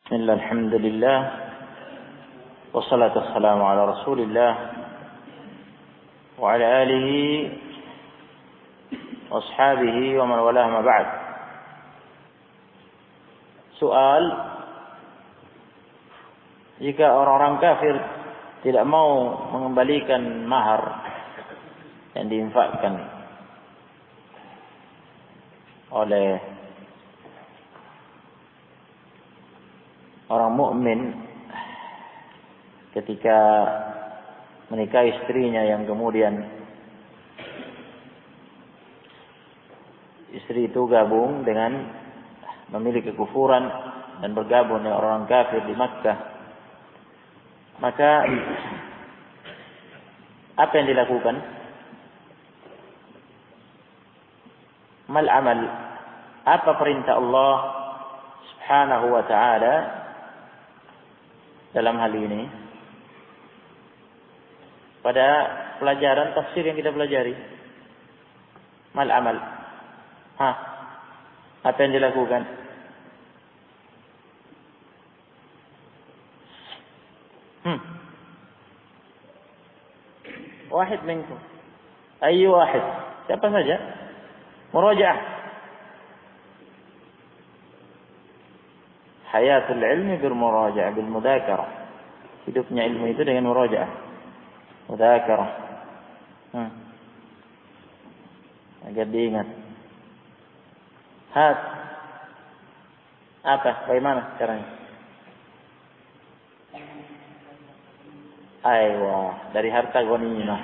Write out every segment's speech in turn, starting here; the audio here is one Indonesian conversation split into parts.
Bismillah, alhamdulillah, wassalatu wassalamu ala rasulillah wa ala alihi wa ashabihi wa man walah ma ba'd. Soal, jika orang-orang kafir tidak mau mengembalikan mahar yang diinfakkan oleh orang mukmin ketika menikahi istrinya yang kemudian istri itu gabung dengan memiliki kekufuran dan bergabung dengan orang kafir di Makkah, maka apa yang dilakukan? Mal amal, apa perintah Allah Subhanahu wa ta'ala dalam hal ini? Pada pelajaran tafsir yang kita pelajari, mal amal, apa yang dilakukan? Wahid minkum, ayu wahid, siapa saja, murajaah. Hayatul ilmi bil murajaah, bil mudzakarah. Hidupnya ilmu itu dengan murajaah, mudzakarah. Agar diingat. Apa? Bagaimana caranya? Aywa, dari harta ghanimah.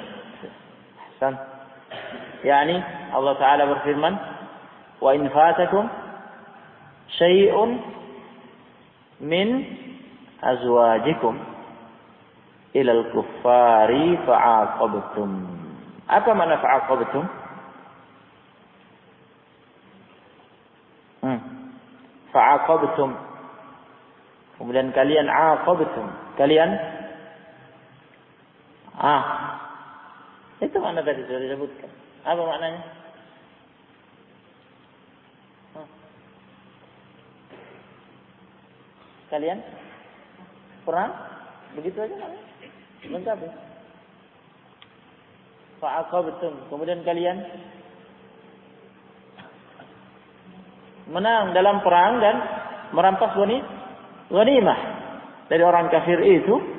Ahsan. Yani Allah Ta'ala berfirman, wa in fatakum syai'un min azwajikum ilal kuffari fa'aqabtum. Apa makna fa'aqabtum? Fa'aqabtum. Kemudian kalian aqabtum. Kalian itu makna tadi sudah disebutkan. Apa maknanya? Kalian perang? Begitu aja kan? Lengkap ya? Fa'aqabtum. Kemudian kalian menang dalam perang dan merampas ghanimah dari orang kafir itu.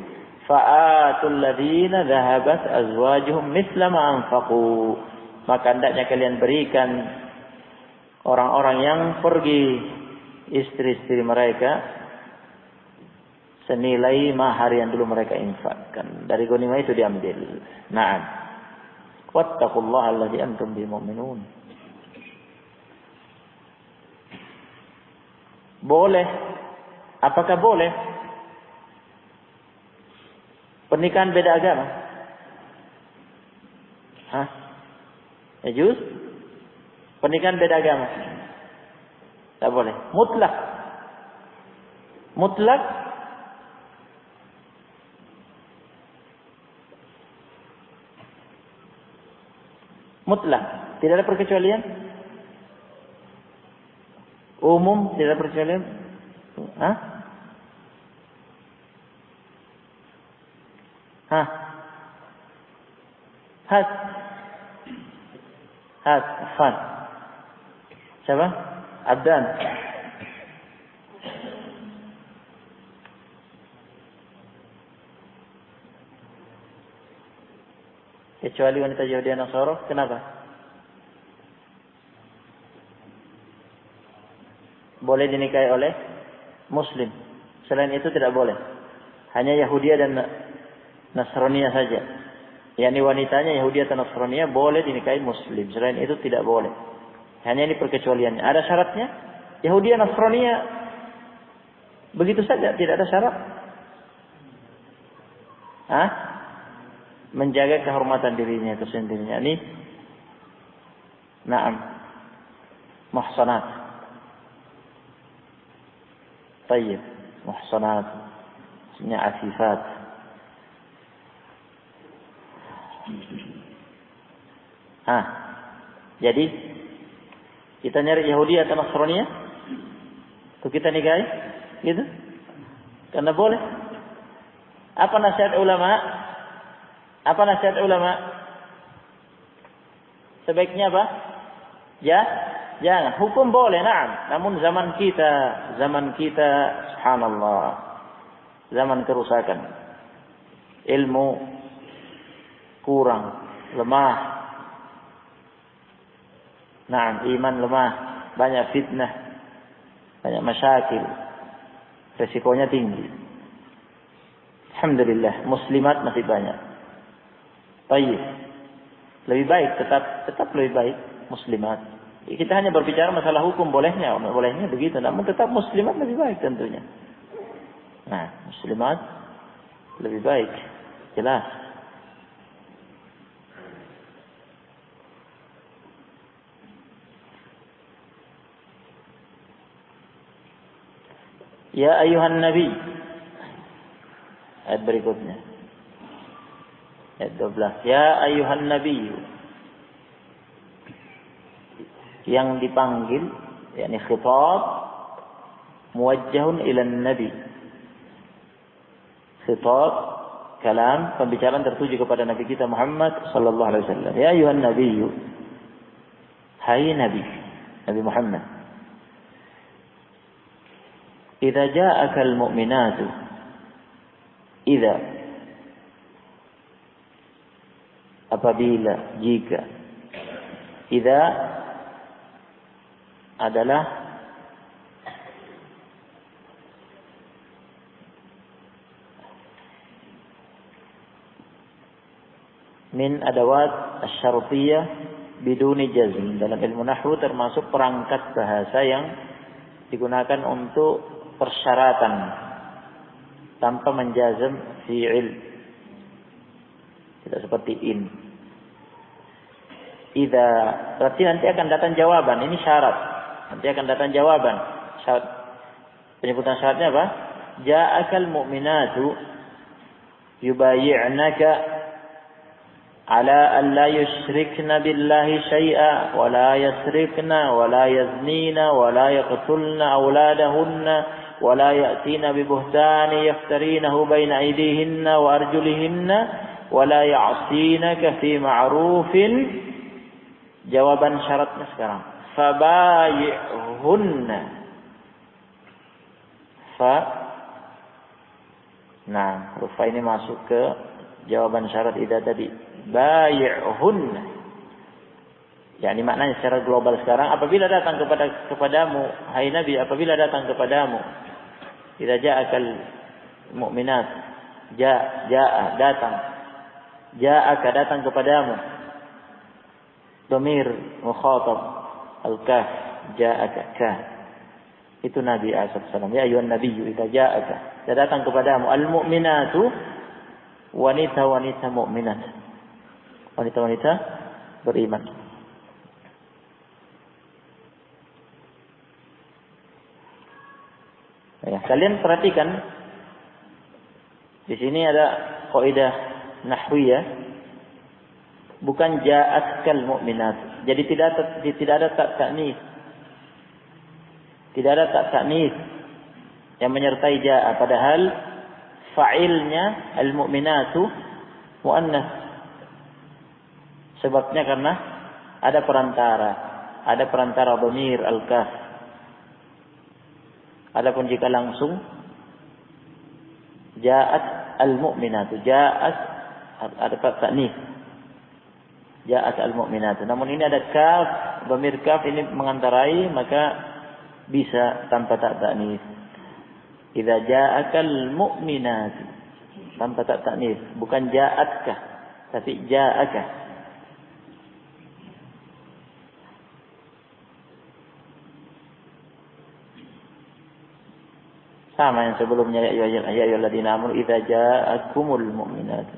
Fa'atul ladzina dhahabat azwajuhum mithla ma anfaqu. Maka hendaknya kalian berikan orang-orang yang pergi istri-istri mereka senilai mahar yang dulu mereka infakkan. Dari ghanimah itu diambil. Na'am. Wattaqullaha alladzi antum bihi mu'minun. Boleh. Apakah boleh pernikahan beda agama? Juz? Pernikahan beda agama? Tak boleh. Mutlak. Mutlak. Mutlak. Tidak ada perkecualian? Umum, tidak ada perkecualian? Afan. Siapa? Abdan. Kecuali wanita Yahudi dan Nasara, kenapa? Boleh dinikahi oleh Muslim. Selain itu tidak boleh. Hanya Yahudi dan Nasrania saja. Yani wanitanya Yahudi atau Nasrania boleh dinikahi Muslim. Selain itu tidak boleh. Hanya ini perkecualiannya. Ada syaratnya? Yahudi dan Nasrania begitu saja, tidak ada syarat. Menjaga kehormatan dirinya itu sendiri. Yani, na'am, muhsanat. Tayyib, muhsanat. Maksudnya afifat. Jadi kita nyari Yahudi atau Nasrania untuk kita nikahi, gitu? Karena boleh. Apa nasihat ulama? Apa nasihat ulama? Sebaiknya apa? Ya, jangan. Hukum boleh, na'am. Namun zaman kita, subhanallah, zaman kerusakan. Ilmu kurang, lemah. Na'am, iman lemah, banyak fitnah, banyak masyakil. Resikonya tinggi. Alhamdulillah, muslimat masih banyak. Baik. Lebih baik, tetap lebih baik muslimat. Kita hanya berbicara masalah hukum, bolehnya begitu. Namun tetap muslimat lebih baik tentunya. Nah, muslimat lebih baik, jelas. Ya ayuhan nabi. Ayat berikutnya. Ayat 12. Ya ayuhan nabi. Yang dipanggil, yakni khitab muwajjahun ila nabi. Khitab, kalam, pembicaraan tertuju kepada Nabi kita Muhammad sallallahu alaihi wasallam. Ya ayuhan nabi. Hai Nabi, Nabi Muhammad. Idza ja'aka al-mu'minatu. Idza, apabila, jika. Idza adalah min adawat asy-syartiyyah biduni jazm. Dalam ilmu nahwu termasuk perangkat bahasa yang digunakan untuk persyaratan tanpa menjazm fi'il. Tidak seperti in. Idza, berarti nanti akan datang jawaban. Ini syarat. Nanti akan datang jawaban. Syarat. Penyebutan syaratnya apa? Ja'akal mu'minatu yubayyi'naka ala an la yushrikna billahi syai'a wa la yasrikna wa la yaznina wa la yaqtulna awladahunna wa la ya'tina bi buhtani yaftarinahu baina aydihinna wa arjulihinna wa la ya'sinaka fi ma'rufin. Jawaban syaratnya sekarang. Fabayi'hunna. Nah, huruf fa ini masuk ke jawaban syarat idza tadi. Bayi'hunna. Yani maknanya secara global sekarang, apabila datang kepadamu, hai Nabi, apabila datang kepadamu, idza ja'akal mu'minat, ja'a datang, ja'aka datang kepadamu, dhamir mukhatab al-kaf, ja'aka ka, itu Nabi SAW. Ya ayuhan nabiyyu idza ja'aka, datang kepadamu al-mu'minatu, wanita-wanita mukminat, wanita-wanita beriman. Ya, kalian perhatikan di sini ada kaidah nahwiyah, bukan ja'atkal mu'minat. Jadi tidak ada tak ta'nis. Tidak ada tak ta'nis yang menyertai ja'a, padahal fa'ilnya al-mu'minatu mu'annas. Sebabnya karena ada perantara dhamir al-kaf. Adapun jika langsung ja'at al-mu'minatu, ja'at ada ta'nis. Ja'at al-mu'minatu. Namun ini ada kaf, dhamir kaf ini mengantarai, maka bisa tanpa tak ta'nis. Idza ja'akal mu'minatu, tanpa tak ta'nis, bukan ja'atka, tapi ja'aka. Sama yang sebelumnya, ya ayyuhalladzina amanu idza ja'akumul mu'minat.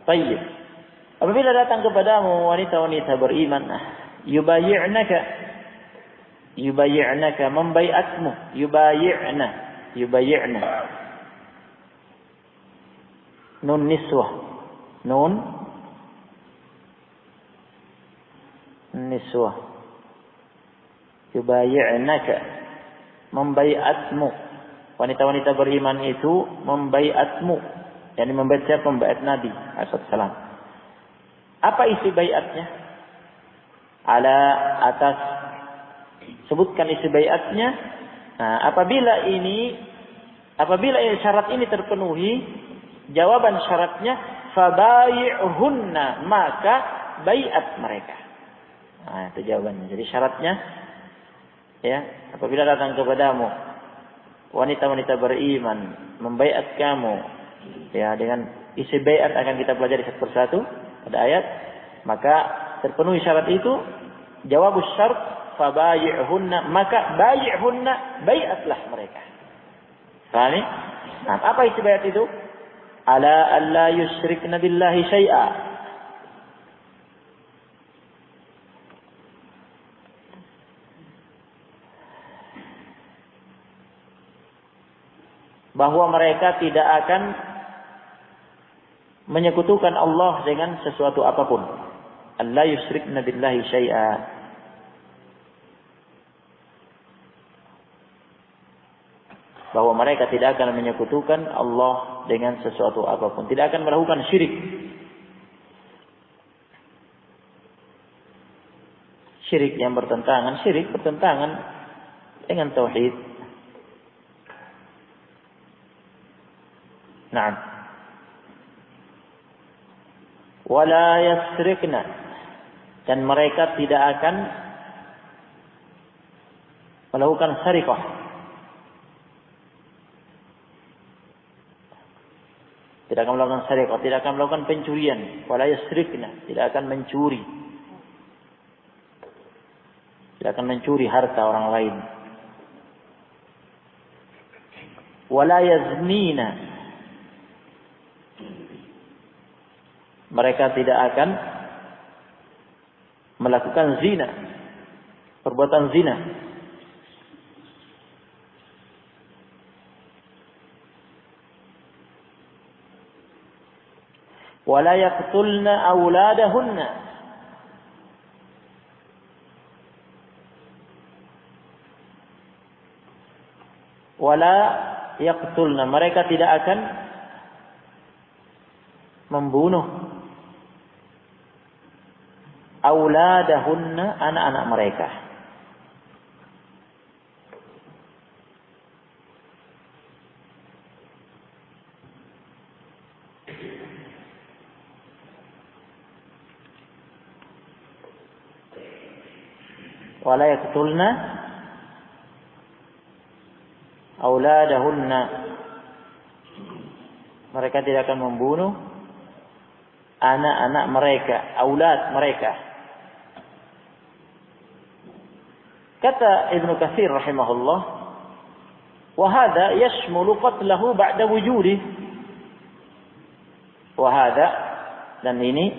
Baik. Apabila datang kepadamu wanita-wanita beriman, yubayyi'naka membaiatmu, yubayyi'na. Nun niswah. Nun niswah. Yubayyi'naka. membaiatmu. Wanita-wanita beriman itu membaiatmu. Yani membaiat siapa? Membaiat Nabi SAW. Apa isi baiatnya? Ala atas. Sebutkan isi baiatnya. Nah, apabila syarat ini terpenuhi, jawaban syaratnya fabayi'hunna, maka baiat mereka. Nah, itu jawabannya. Jadi syaratnya, ya, apabila datang kepadamu wanita-wanita beriman membaiat kamu, ya, dengan isi baiat akan kita pelajari satu persatu pada ayat, maka terpenuhi syarat itu, jawab syarat fabayi'hunna, maka bayi'hunna, baiatlah mereka. Paham? Nah, apa isi baiat itu? Ala alla yusyrikna billahi syai'a. Bahwa mereka tidak akan menyekutukan Allah dengan sesuatu apapun. Alla yusyrikna billahi syai'a. Bahwa mereka tidak akan menyekutukan Allah dengan sesuatu apapun. Tidak akan melakukan syirik. Syirik bertentangan dengan tauhid. Naam. Wala yasrikna. Dan mereka tidak akan melakukan syarikah. Tidak akan melakukan syarikah, tidak akan melakukan pencurian. Wala yasrikna, tidak akan mencuri. Tidak akan mencuri harta orang lain. Wala yaznina. Mereka tidak akan melakukan zina. Perbuatan zina. Wala yaqtulna auladahunna. Wala yaqtulna, mereka tidak akan membunuh auladahunna, anak-anak mereka. Wala yaqtulna auladahunna, mereka tidak akan membunuh anak-anak mereka, aulad mereka. Kata Ibnu Katsir rahimahullah, wa hadza yashmulu qatlahu ba'da wujudi. Wa hadza, dan ini,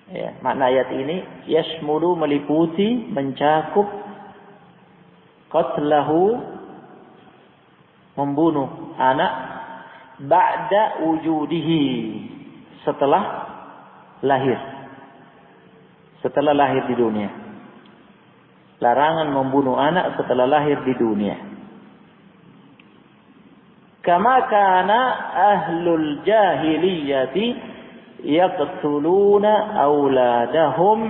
ya, makna ayat ini yashmulu, meliputi, mencakup, qatlahu, membunuh anak, ba'da wujudihi, setelah lahir di dunia. Larangan membunuh anak setelah lahir di dunia. Kama kana ahlul jahiliyati yaqtuluna auladahum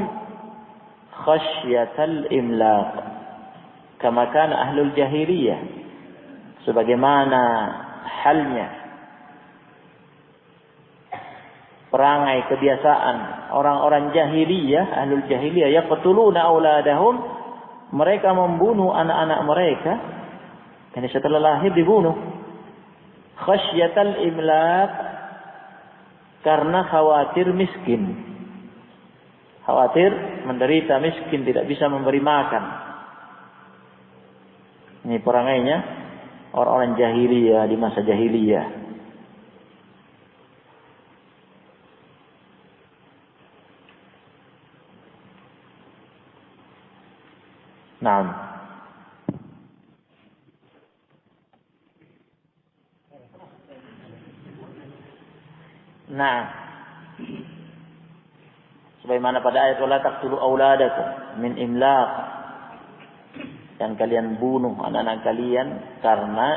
khasyatal imlaq. Kama kana ahlul jahiliyah, sebagaimana halnya perangai kebiasaan orang-orang jahiliyah, ahlul jahiliyah, yaqtuluna auladahum, mereka membunuh anak-anak mereka, dan setelah lahir dibunuh. Khasyatal imlaq, karena khawatir miskin. Khawatir menderita miskin, tidak bisa memberi makan. Ini perangainya orang-orang jahiliyah di masa jahiliyah. Naam. Nah, sebagaimana pada ayat wala taqtulu auladakum min imlaq. Dan kalian bunuh anak-anak kalian karena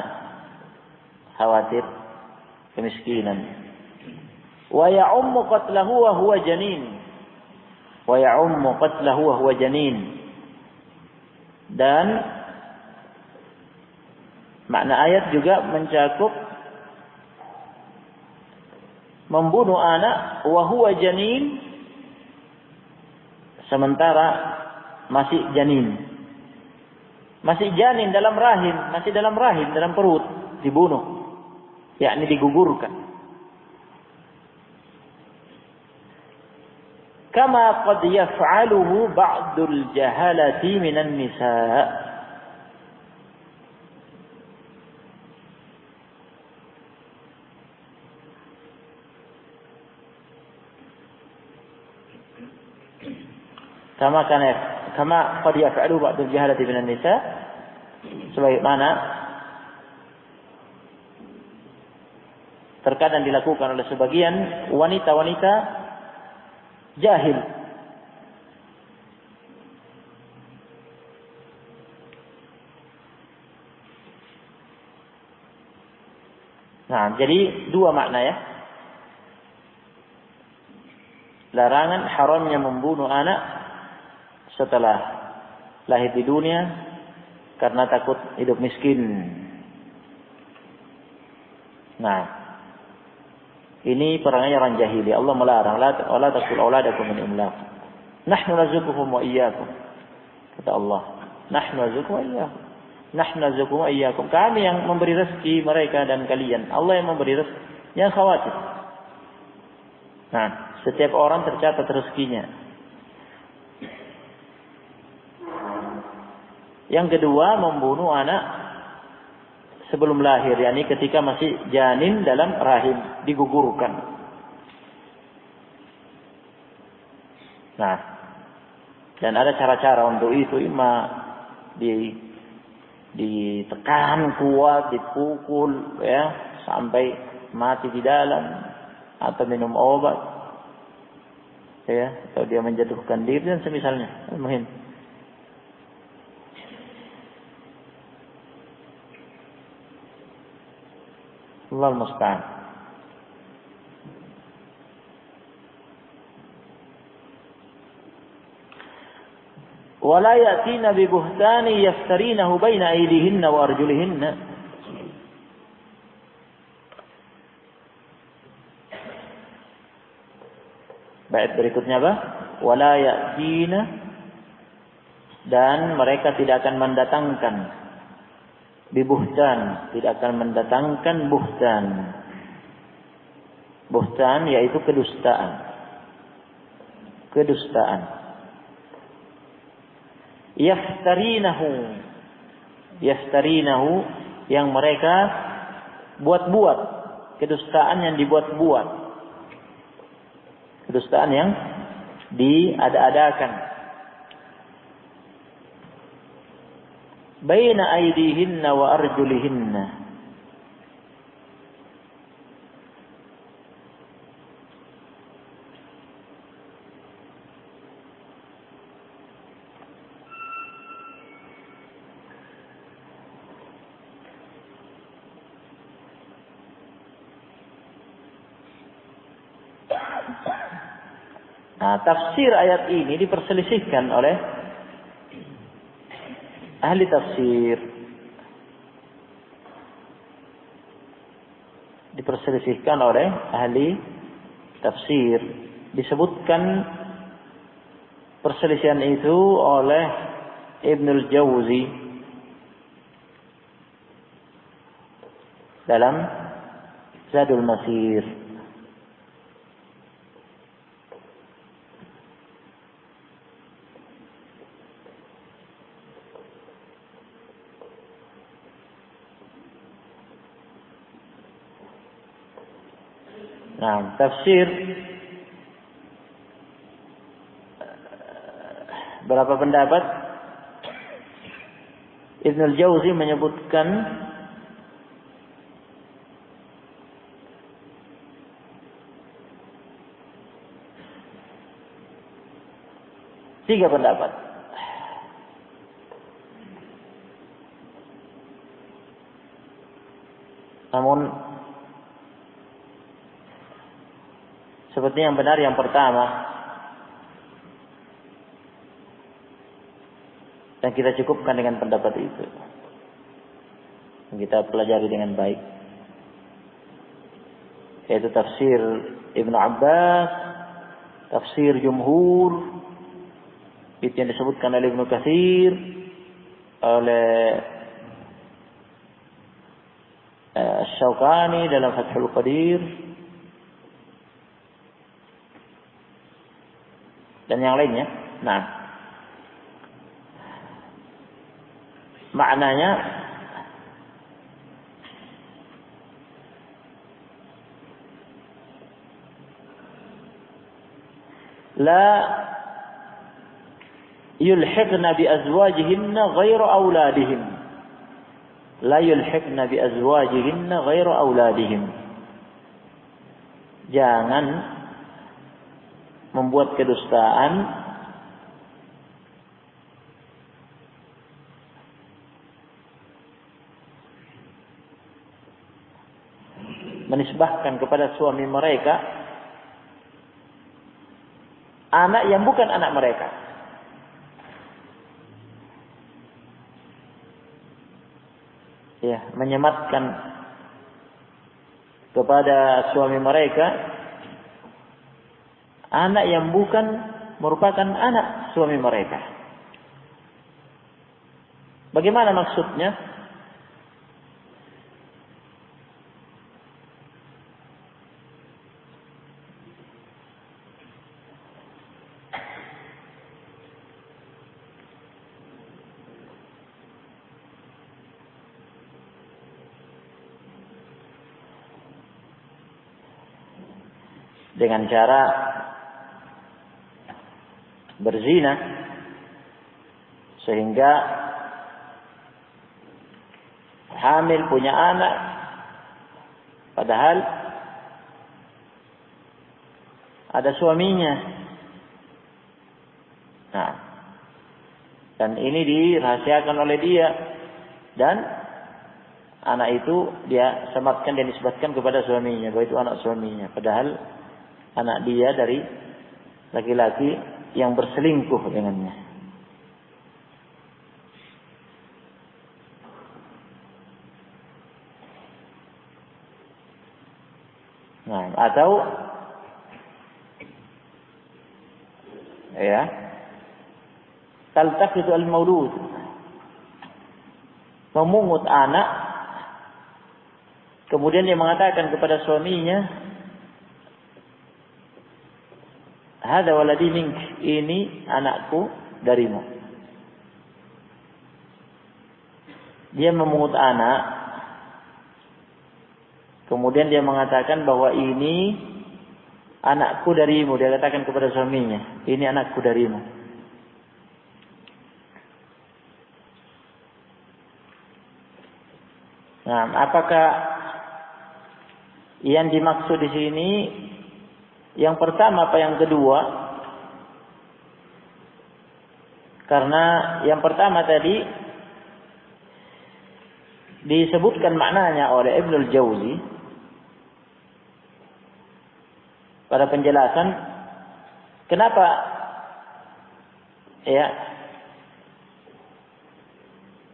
khawatir kemiskinan. Wa ya'ummu qatlahu wa huwa janin. Wa ya'ummu qatlahu wa huwa janin. Dan makna ayat juga mencakup membunuh anak wa huwa janin sementara masih janin. Masih janin dalam rahim, masih dalam rahim, dalam perut, dibunuh. Yakni digugurkan. Kama qad yaf'aluhu ba'dul jahalati minan nisa'. Kama qad yaf'aluhu ba'dul jahalati minan nisa', sebagaimana terkadang dilakukan oleh sebagian wanita-wanita jahil. Nah, jadi dua makna ya. Larangan haramnya membunuh anak setelah lahir di dunia karena takut hidup miskin. Nah, ini perangai orang jahili. Allah melarang, la taqtulu auladakum min imlaq. Nahnu narzuquhum wa iyyakum. Kata Allah, nahnu narzuquhum wa iyyakum. Nahnu narzuquhum wa iyyakum. Kami yang memberi rezeki mereka dan kalian. Allah yang memberi rezeki. Jangan khawatir. Nah, setiap orang tercatat rezekinya. Yang kedua, membunuh anak sebelum lahir, yakni ketika masih janin dalam rahim, digugurkan. Nah, dan ada cara-cara untuk itu, ditekan kuat, dipukul ya sampai mati di dalam, atau minum obat ya, atau dia menjatuhkan diri dan semisalnya. Muhim. Allah musta'an. Wala ya'tina bi buhtani yaftarinahu baina aydihinna wa arjulihinna. Bait berikutnya apa? Wala ya'tina, dan mereka tidak akan mendatangkan bibuhtan, tidak akan mendatangkan buhtan. Buhtan yaitu kedustaan. Kedustaan. Yaftarinahu yang mereka buat-buat, kedustaan yang dibuat-buat. Kedustaan yang diada-adakan. Baina aydihinna wa arjulihinna. Nah, tafsir ayat ini diperselisihkan oleh ahli tafsir. Diperselisihkan oleh ahli tafsir. Disebutkan perselisihan itu oleh Ibnul Jauzi dalam Zadul Masir. Nah, tafsir berapa pendapat? Ibnul Jauzi menyebutkan 3 pendapat. Namun seperti yang benar yang pertama, dan kita cukupkan dengan pendapat itu. Kita pelajari dengan baik, yaitu tafsir Ibnu Abbas, tafsir jumhur, itu yang disebutkan oleh Ibnu Katsir, oleh Syaukani dalam Fathul Qadir, dan yang lainnya. Nah, maknanya la yulhiqna bi azwajihinna ghairu auladihim. La yulhiqna bi azwajihinna ghairu auladihim. Jangan membuat kedustaan menisbahkan kepada suami mereka anak yang bukan anak mereka. Ya, menyematkan kepada suami mereka anak yang bukan merupakan anak suami mereka. Bagaimana maksudnya? Dengan cara berzina sehingga hamil punya anak padahal ada suaminya. Nah, dan ini dirahasiakan oleh dia, dan anak itu dia sematkan dan disebutkan kepada suaminya bahwa itu anak suaminya, padahal anak dia dari laki-laki yang berselingkuh dengannya. Nah, atau ya, taltaqitu al-maulud, memungut anak, kemudian dia mengatakan kepada suaminya, hada waladi mink, ini anakku darimu. Dia memungut anak, kemudian dia mengatakan bahwa ini anakku darimu. Dia katakan kepada suaminya, ini anakku darimu. Nah, apakah yang dimaksud di sini yang pertama apa yang kedua? Karena yang pertama tadi disebutkan maknanya oleh Ibnul Jauzi pada penjelasan kenapa ya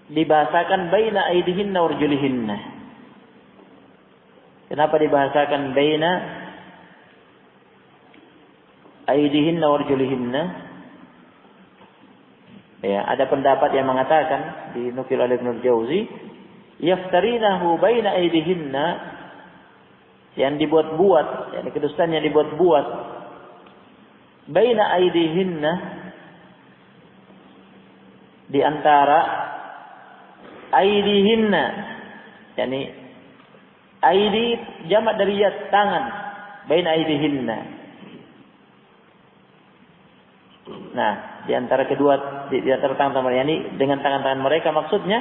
dibahasakan baina aidihinna warjulihinna. Kenapa dibahasakan baina aidihinna warjulihinna? Ya, ada pendapat yang mengatakan dinukil oleh Ibnul Jauzi, yaftarinahu baina aidihinna, yang dibuat-buat, yakni kedustaan yang dibuat-buat baina aidihinna, di antara aidihinna, yakni aidi jamak dari yad, tangan, baina aidihinna. Nah, di antara kedua, di antara tangan-tangan ini dengan tangan-tangan mereka, maksudnya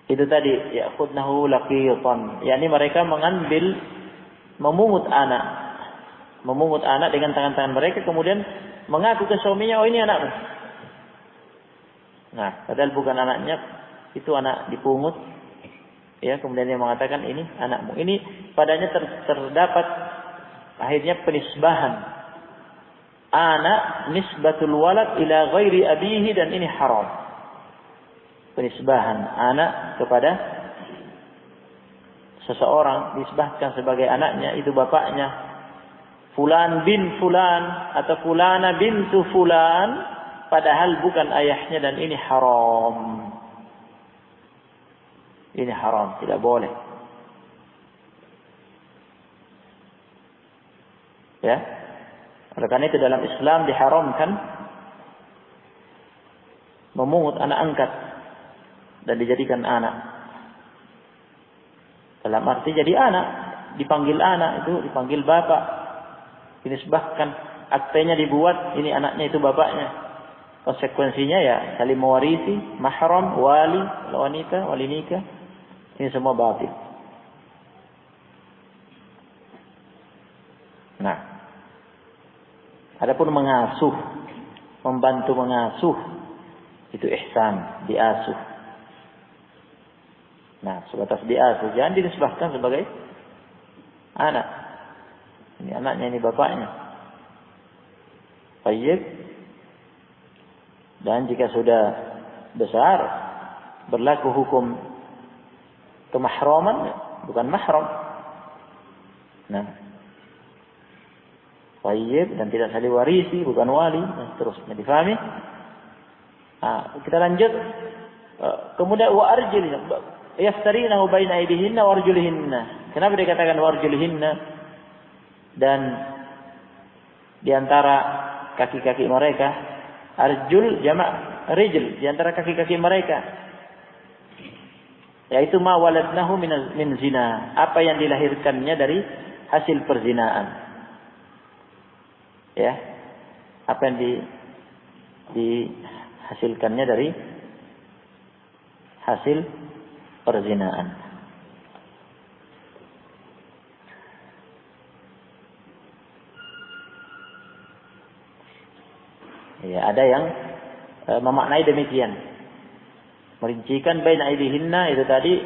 itu tadi ya khudnahu laqitan, yakni mereka memungut anak dengan tangan-tangan mereka, kemudian mengaku ke suaminya, oh ini anakmu. Nah, padahal bukan anaknya, itu anak dipungut Ya, kemudian dia mengatakan ini anakmu. Ini padanya terdapat akhirnya penisbahan. Anak nisbatul walad ila ghairi abihi, dan ini haram. Penisbahan anak kepada seseorang, disebahkan sebagai anaknya, itu bapaknya. Fulan bin fulan atau fulana bintu fulan, padahal bukan ayahnya, dan ini haram. Ini haram, tidak boleh. Ya. Oleh karena itu dalam Islam diharamkan memungut anak angkat dan dijadikan anak. Dalam arti jadi anak, dipanggil anak itu, dipanggil bapak. Dinisbahkan, aktenya dibuat, ini anaknya itu bapaknya. Konsekuensinya ya saling mewarisi, mahram, wali, wanita, wali nikah. Ini semua batil. Nah, adapun mengasuh, membantu mengasuh, itu ihsan, diasuh. Nah, sebatas diasuh, jangan dinisbahkan sebagai anak. Ini anaknya, ini bapaknya. Baik. Dan jika sudah besar, berlaku hukum kemahraman, bukan mahram. Nah, baik, dan tidak saling warisi, bukan wali, dan seterusnya. Difahami? Nah, kita lanjut. Kemudian wa arjulina yaftarinahu baina aydihinna wa arjulihinna. Kenapa dikatakan wa arjulihinna? Dan di antara kaki-kaki mereka, arjul jamak rijl, di antara kaki-kaki mereka, yaitu ma waladnahu min zina, apa yang dilahirkannya dari hasil perzinaan. Ya. Apa yang dihasilkannya dari hasil perzinaan. Ya, ada yang memaknai demikian. Merincikan baina aidihinna itu tadi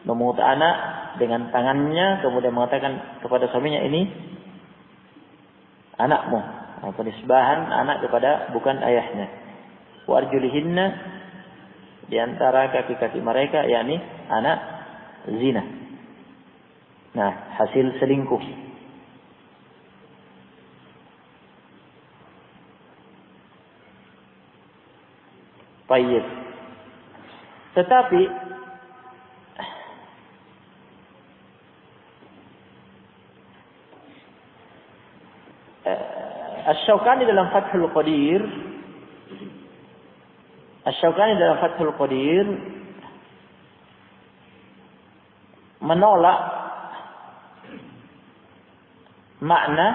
memungut anak dengan tangannya, kemudian mengatakan kepada suaminya, ini anakmu. Penisbahan anak kepada bukan ayahnya. Wa arjulihinna, di antara kaki-kaki mereka, yakni anak zina. Nah, hasil selingkuh. Baik. Tetapi Asy-Syaukani dalam Fathul Qadir menolak makna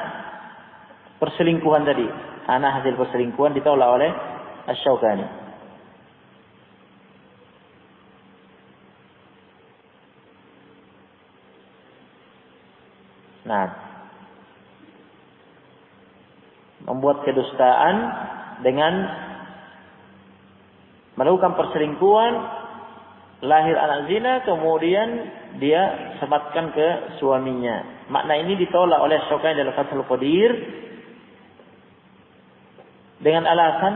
perselingkuhan tadi. Anak hasil perselingkuhan ditolak oleh Asy-Syaukani. Nah, membuat kedustaan dengan melakukan perselingkuhan, lahir anak zina, kemudian dia sematkan ke suaminya. Makna ini ditolak oleh Syaukani dalam Fathul Qadir dengan alasan,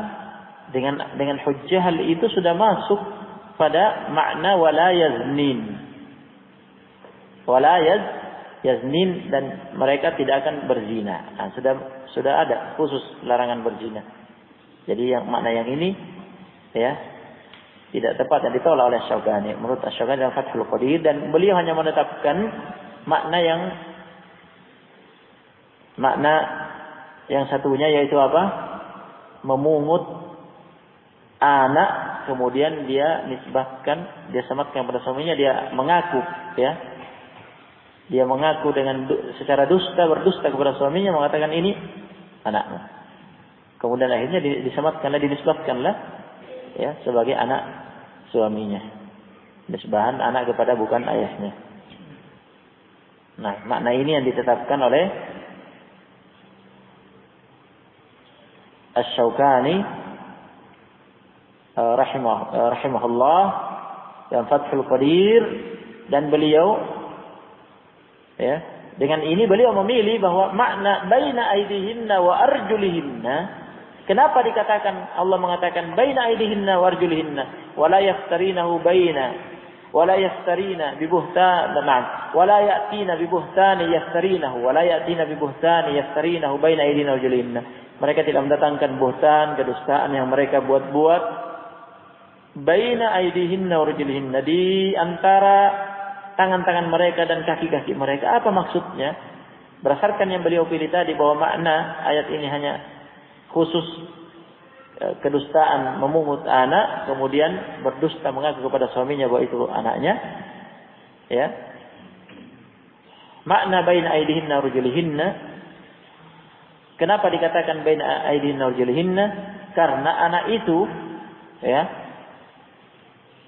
dengan hujjah hal itu sudah masuk pada makna wala yaznin. Wala yaznin, dan mereka tidak akan berzina. Nah, sudah ada khusus larangan berzina. Jadi yang makna yang ini ya tidak tepat, dan ditolak oleh Syaukani. Menurut Syaukani dalam Fathul Qadir, dan beliau hanya menetapkan makna yang satunya, yaitu apa? Memungut anak, kemudian dia nisbahkan, dia sematkan pada suaminya, dia mengaku, ya. Dia mengaku dengan secara berdusta kepada suaminya, mengatakan ini anaknya. Kemudian akhirnya disematkanlah, dinisbahkanlah ya sebagai anak suaminya. Nisbahan anak kepada bukan ayahnya. Nah, makna ini yang ditetapkan oleh Asy-Syaukani rahimahullah dalam Fathul Qadir Dan beliau, ya, dengan ini beliau memilih bahwa makna baina aidihinna wa arjulihinna. Kenapa dikatakan Allah mengatakan baina aidihinna wa arjulihinna wala yaftarinahu baina wala yaftarina bibuhtan wala ya'tina bibuhtani yaftarinahu wala ya'tina bibuhtani yaftarinahu baina aidihinna wa arjulihinna. Mereka tidak mendatangkan buhtan, kedustaan yang mereka buat-buat baina aidihinna wa arjulihinna, di antara tangan-tangan mereka dan kaki-kaki mereka. Apa maksudnya? Berdasarkan yang beliau pilih tadi, bahwa makna ayat ini hanya khusus kedustaan, memungut anak, kemudian berdusta mengaku kepada suaminya bahwa itu anaknya. Ya. Makna baina aidihinna wa arjulihinna. Kenapa dikatakan baina aidihinna wa arjulihinna? Karena anak itu, ya,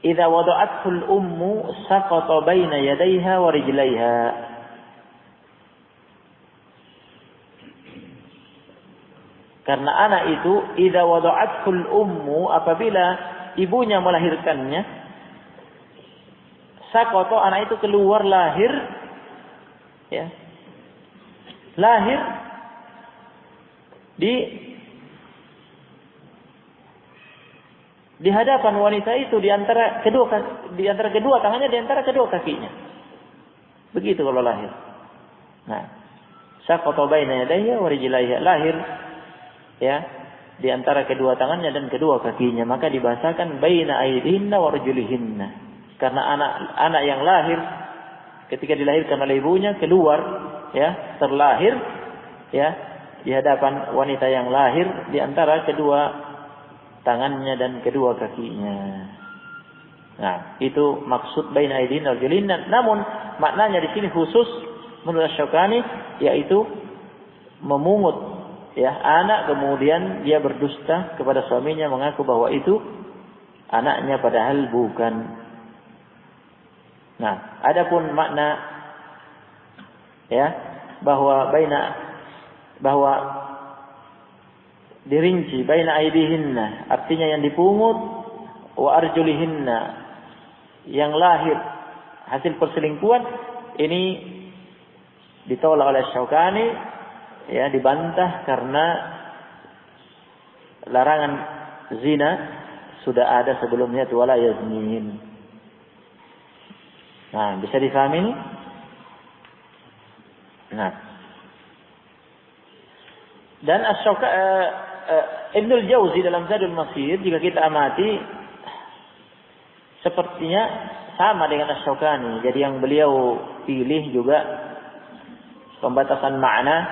idza wada'athu al-ummu saqata baina yadayha wa rijlaiha. Karena anak itu idza wada'athu al-ummu, apabila ibunya melahirkannya, saqata, anak itu keluar lahir, ya. Lahir di hadapan wanita itu, di antara kedua tangannya, di antara kedua kakinya. Begitu kalau lahir. Nah, saqata baina yadayha wa rijlaiha, lahir, ya, di antara kedua tangannya dan kedua kakinya, maka dibahasakan baina aidihinna wa arjulihinna. Karena anak yang lahir ketika dilahirkan oleh ibunya keluar, ya, terlahir, ya, di hadapan wanita yang lahir, di antara kedua tangannya dan kedua kakinya. Nah, itu maksud baina aidihinna wa arjulihinna. Namun maknanya di sini khusus menurut Asy-Syaukani, yaitu memungut, ya, anak, kemudian dia berdusta kepada suaminya mengaku bahwa itu anaknya padahal bukan. Nah, adapun makna, ya, bahwa dirinci baina aidihinna, artinya yang dipungut, wa arjulihinna, yang lahir hasil perselingkuhan, ini ditolak oleh Syaukani, ya, dibantah karena larangan zina sudah ada sebelumnya, wala yaznin. Nah, bisa difahami ini? Nah, dan Ibnul Jauzi dalam Zadul Masir, jika kita amati, sepertinya sama dengan Asy-Syaukani. Jadi yang beliau pilih juga pembatasan makna,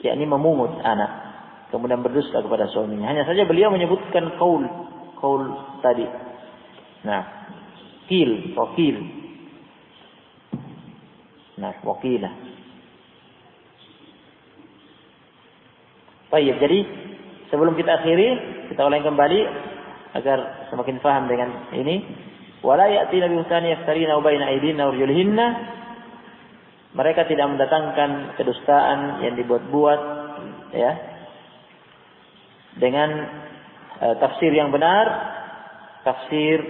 yakni memungut anak, kemudian berdusta kepada suaminya. Hanya saja beliau menyebutkan qaul tadi. Nah, wakil. Nah, wakilah. Baik, jadi sebelum kita akhiri, kita ulangi kembali agar semakin faham dengan ini. Wala ya'tina bi buhtani yaftarina baina aidihinna wa arjulihinna. Mereka tidak mendatangkan kedustaan yang dibuat-buat, ya, dengan tafsir yang benar, tafsir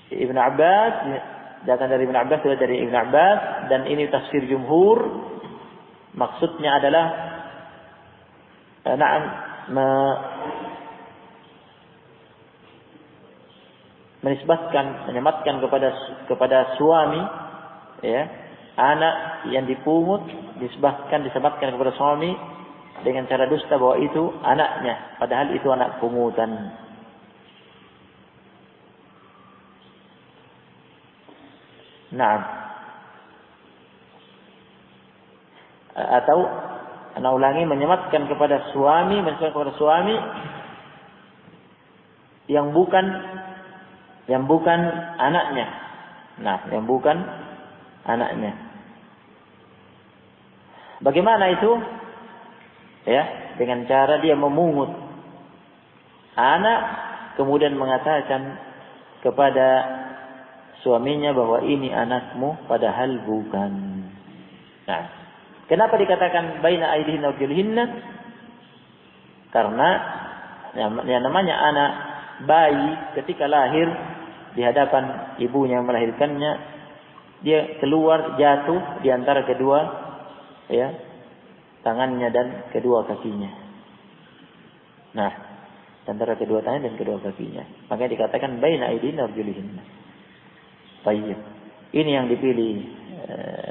Ibn Abbas, datang dari Ibn Abbas, juga dari Ibn Abbas, dan ini tafsir jumhur. Maksudnya adalah menyematkan kepada suami, ya, anak yang dipungut disematkan kepada suami dengan cara dusta bahwa itu anaknya, padahal itu anak pungutan. Nah, atau ana ulangi, menyematkan kepada suami yang bukan anaknya. Nah, yang bukan anaknya. Bagaimana itu? Ya, dengan cara dia memungut anak, kemudian mengatakan kepada suaminya bahwa ini anakmu, padahal bukan. Nah, kenapa dikatakan baina aidihinna wa arjulihinna? Karena yang namanya anak bayi ketika lahir di hadapan ibunya yang melahirkannya, dia keluar jatuh di antara kedua ya tangannya dan kedua kakinya. Nah, di antara kedua tangan dan kedua kakinya. Makanya dikatakan baina aydin arjulihinna. Baik. Ini yang dipilih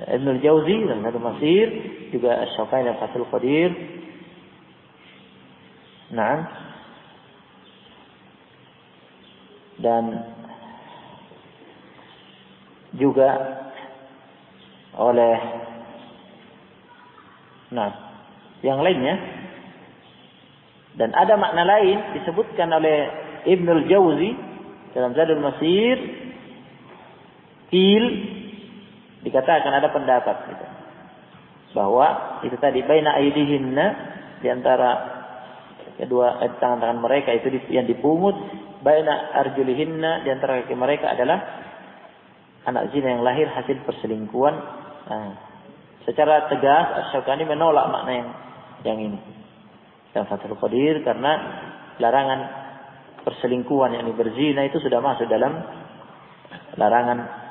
Ibnul Jauzi dalam Zadul Masir, juga Asy-Syaukani dalam Fathul Qadir. Nah, dan juga oleh yang lainnya, dan ada makna lain disebutkan oleh Ibnul Jauzi dalam Zadul Masir. Dikatakan ada pendapat gitu, bahwa itu tadi baina aidihinna, di antara kedua tangan-tangan mereka itu yang dipungut, baina arjulihinna, di antara kaki mereka adalah anak zina yang lahir hasil perselingkuhan. Nah, secara tegas Asy-Syaukani menolak makna yang ini dalam Fathul Qadir, karena larangan perselingkuhan yang berzina itu sudah masuk dalam larangan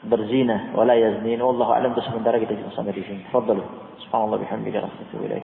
berzina, wala yaznin. Wallahu a'lam. Sementara kita sampai di sini. Fadhal. Subhanallah bihamdihi.